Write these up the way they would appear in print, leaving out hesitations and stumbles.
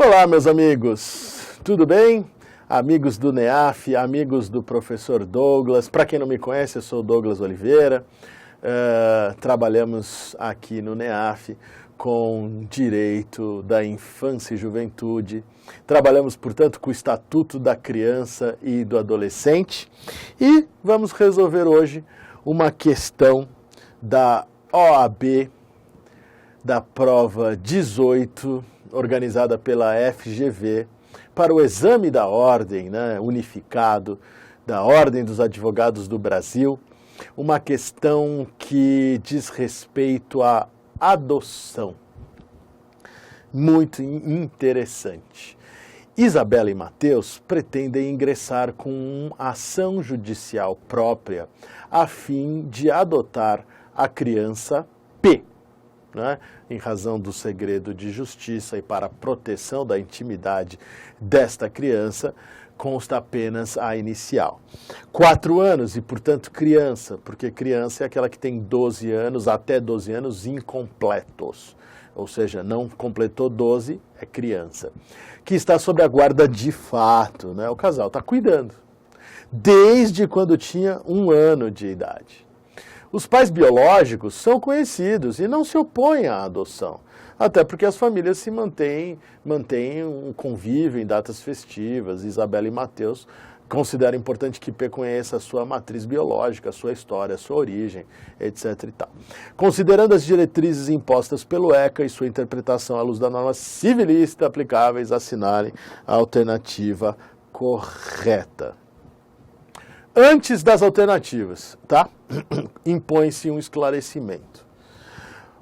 Olá, meus amigos, tudo bem? Amigos do NEAF, amigos do professor Douglas. Para quem não me conhece, eu sou o Douglas Oliveira. Trabalhamos aqui no NEAF com direito da infância e juventude. Trabalhamos, portanto, com o Estatuto da Criança e do Adolescente. E vamos resolver hoje uma questão da OAB, da prova 18, organizada pela FGV, para o exame da ordem, unificado, da Ordem dos Advogados do Brasil, uma questão que diz respeito à adoção. Muito interessante. Isabela e Matheus pretendem ingressar com uma ação judicial própria a fim de adotar a criança P, em razão do segredo de justiça e para a proteção da intimidade desta criança, consta apenas a inicial. 4 anos e, portanto, criança, porque criança é aquela que tem 12 anos, até 12 anos incompletos. Ou seja, não completou 12, é criança. Que está sob a guarda de fato, o casal está cuidando, desde quando tinha 1 ano de idade. Os pais biológicos são conhecidos e não se opõem à adoção, até porque as famílias se mantêm um convívio em datas festivas. Isabela e Matheus consideram importante que P conheça a sua matriz biológica, a sua história, a sua origem, etc. e tal. Considerando as diretrizes impostas pelo ECA e sua interpretação à luz da norma civilista aplicáveis, assinalem a alternativa correta. Antes das alternativas, impõe-se um esclarecimento.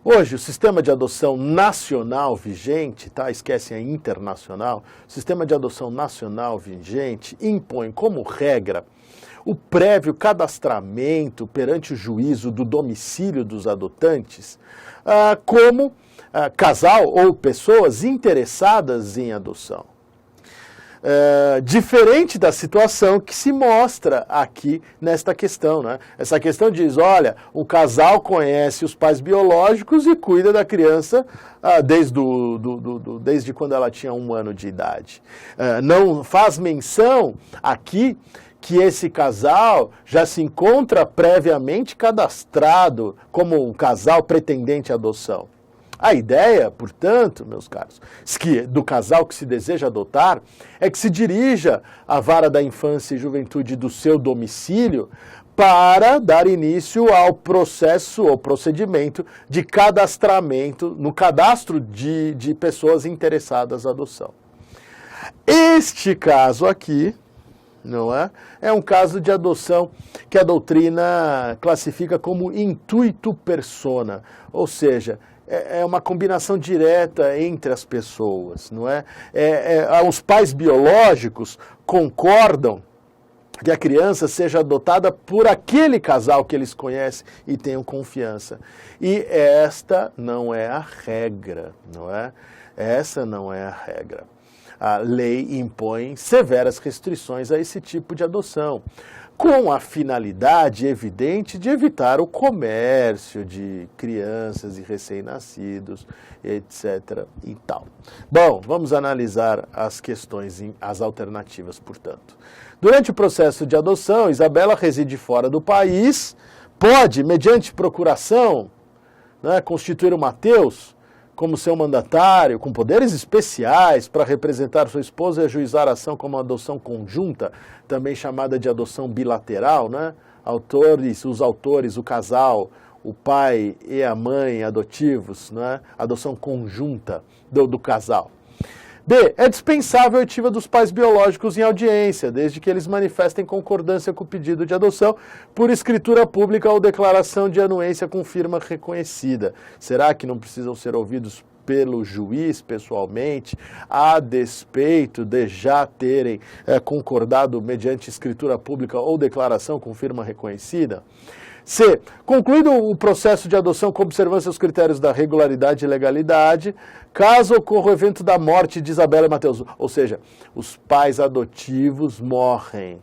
Hoje, o sistema de adoção nacional vigente, esquecem a internacional, o sistema de adoção nacional vigente impõe como regra o prévio cadastramento perante o juízo do domicílio dos adotantes como casal ou pessoas interessadas em adoção. Diferente da situação que se mostra aqui nesta questão, Essa questão diz, olha, o casal conhece os pais biológicos e cuida da criança desde quando ela tinha 1 ano de idade. Não faz menção aqui que esse casal já se encontra previamente cadastrado como um casal pretendente à adoção. A ideia, portanto, meus caros, do casal que se deseja adotar, é que se dirija à vara da infância e juventude do seu domicílio para dar início ao processo ou procedimento de cadastramento, no cadastro de pessoas interessadas à adoção. Este caso aqui, é um caso de adoção que a doutrina classifica como intuito persona, ou seja, é uma combinação direta entre as pessoas, Os pais biológicos concordam que a criança seja adotada por aquele casal que eles conhecem e tenham confiança. E esta não é a regra, Essa não é a regra. A lei impõe severas restrições a esse tipo de adoção, com a finalidade evidente de evitar o comércio de crianças e recém-nascidos, etc. e tal. Bom, vamos analisar as questões, as alternativas, portanto. Durante o processo de adoção, Isabela reside fora do país, pode, mediante procuração, constituir o Matheus como seu mandatário, com poderes especiais para representar sua esposa e ajuizar a ação como adoção conjunta, também chamada de adoção bilateral, Os autores, o casal, o pai e a mãe adotivos, Adoção conjunta do casal. B. É dispensável a oitiva dos pais biológicos em audiência, desde que eles manifestem concordância com o pedido de adoção por escritura pública ou declaração de anuência com firma reconhecida. Será que não precisam ser ouvidos pelo juiz pessoalmente, a despeito de já terem concordado mediante escritura pública ou declaração com firma reconhecida? C. Concluído o processo de adoção com observância aos critérios da regularidade e legalidade, caso ocorra o evento da morte de Isabela e Matheus, ou seja, os pais adotivos morrem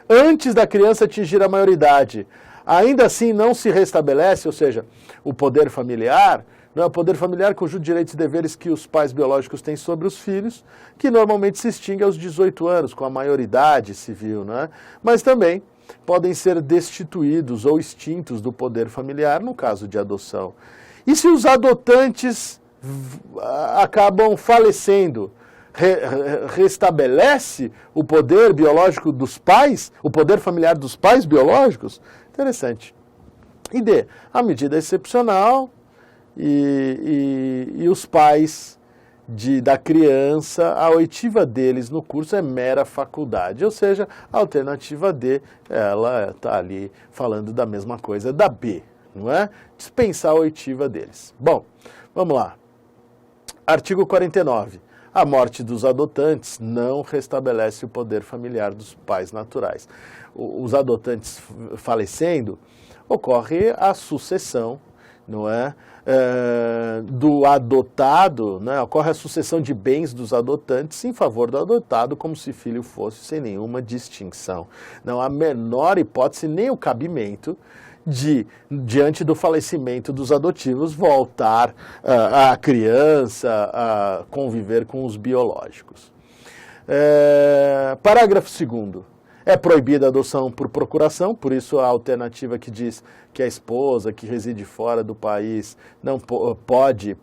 antes da criança atingir a maioridade, ainda assim não se restabelece, ou seja, o poder familiar, Não é o poder familiar, conjunto de direitos e deveres que os pais biológicos têm sobre os filhos, que normalmente se extingue aos 18 anos, com a maioridade civil, né? Mas também podem ser destituídos ou extintos do poder familiar no caso de adoção. E se os adotantes acabam falecendo, restabelece o poder biológico dos pais, o poder familiar dos pais biológicos? Interessante. E D, a medida excepcional e os pais da criança, a oitiva deles no curso é mera faculdade, ou seja, a alternativa D, ela está ali falando da mesma coisa da B, não é? Dispensar a oitiva deles. Bom, vamos lá. Artigo 49. A morte dos adotantes não restabelece o poder familiar dos pais naturais. Os adotantes falecendo, ocorre a sucessão, não é? Do adotado, né? Ocorre a sucessão de bens dos adotantes em favor do adotado, como se filho fosse, sem nenhuma distinção. Não há menor hipótese nem o cabimento diante do falecimento dos adotivos, voltar a criança a conviver com os biológicos. Parágrafo 2º. É proibida a adoção por procuração, por isso a alternativa que diz que a esposa que reside fora do país não pode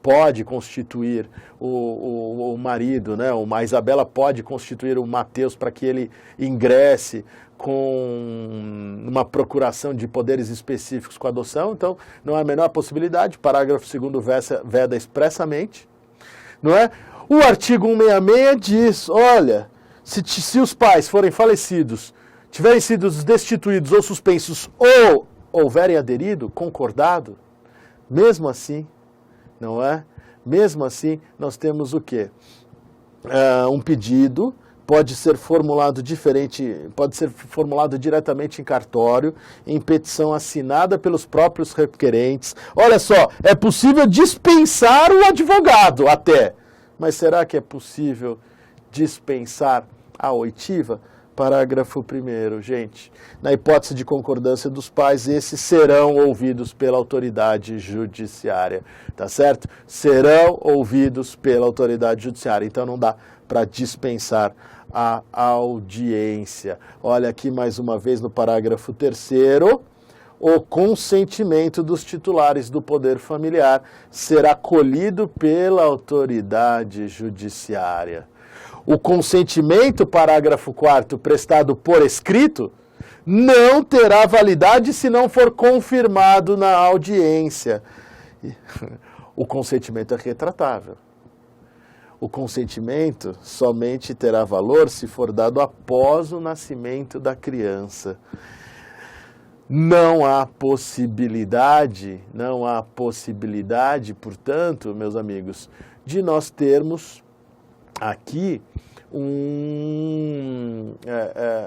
constituir o marido, né? A Isabela pode constituir o Mateus para que ele ingresse com uma procuração de poderes específicos com a adoção, então não há a menor possibilidade, parágrafo 2º veda expressamente, não é? O artigo 166 diz, olha, se os pais forem falecidos, tiverem sido destituídos ou suspensos ou houverem aderido, concordado, mesmo assim, não é? Mesmo assim, nós temos o quê? Um pedido pode ser formulado diretamente em cartório, em petição assinada pelos próprios requerentes. Olha só, é possível dispensar o advogado até, mas será que é possível dispensar a oitiva? Parágrafo 1º, gente. Na hipótese de concordância dos pais, esses serão ouvidos pela autoridade judiciária, tá certo? Serão ouvidos pela autoridade judiciária, então não dá para dispensar a audiência. Olha aqui mais uma vez no parágrafo 3º, o consentimento dos titulares do poder familiar será colhido pela autoridade judiciária. O consentimento, parágrafo 4º, prestado por escrito, não terá validade se não for confirmado na audiência. O consentimento é retratável. O consentimento somente terá valor se for dado após o nascimento da criança. Não há possibilidade, portanto, meus amigos, de nós termos aqui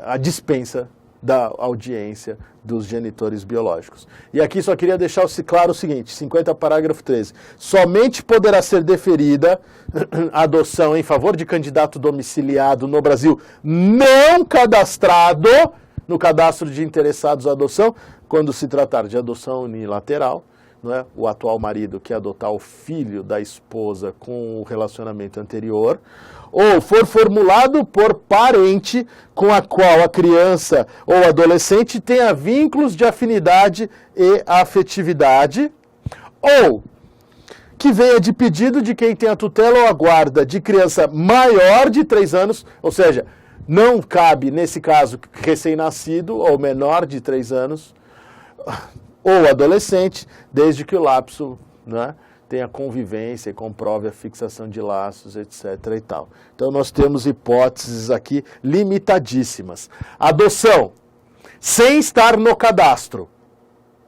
a dispensa da audiência dos genitores biológicos. E aqui só queria deixar claro o seguinte, 50 parágrafo 13. Somente poderá ser deferida a adoção em favor de candidato domiciliado no Brasil não cadastrado no cadastro de interessados à adoção, quando se tratar de adoção unilateral, não é? O atual marido quer adotar o filho da esposa com o relacionamento anterior, ou for formulado por parente com a qual a criança ou adolescente tenha vínculos de afinidade e afetividade, ou que venha de pedido de quem tem a tutela ou a guarda de criança maior de 3 anos, ou seja, não cabe, nesse caso, recém-nascido ou menor de 3 anos, ou adolescente, desde que o lapso, né, tenha convivência e comprove a fixação de laços, etc. e tal. Então nós temos hipóteses aqui limitadíssimas. Adoção, sem estar no cadastro,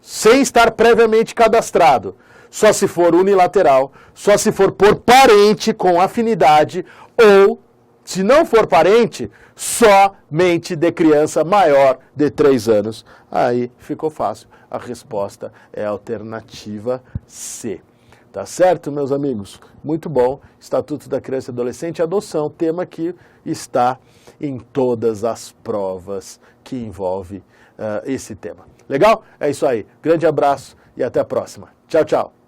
sem estar previamente cadastrado, só se for unilateral, só se for por parente com afinidade, ou, se não for parente, somente de criança maior de 3 anos. Aí ficou fácil. A resposta é a alternativa C. Tá certo, meus amigos? Muito bom. Estatuto da Criança e Adolescente, adoção, tema que está em todas as provas que envolve esse tema. Legal? É isso aí. Grande abraço e até a próxima. Tchau, tchau.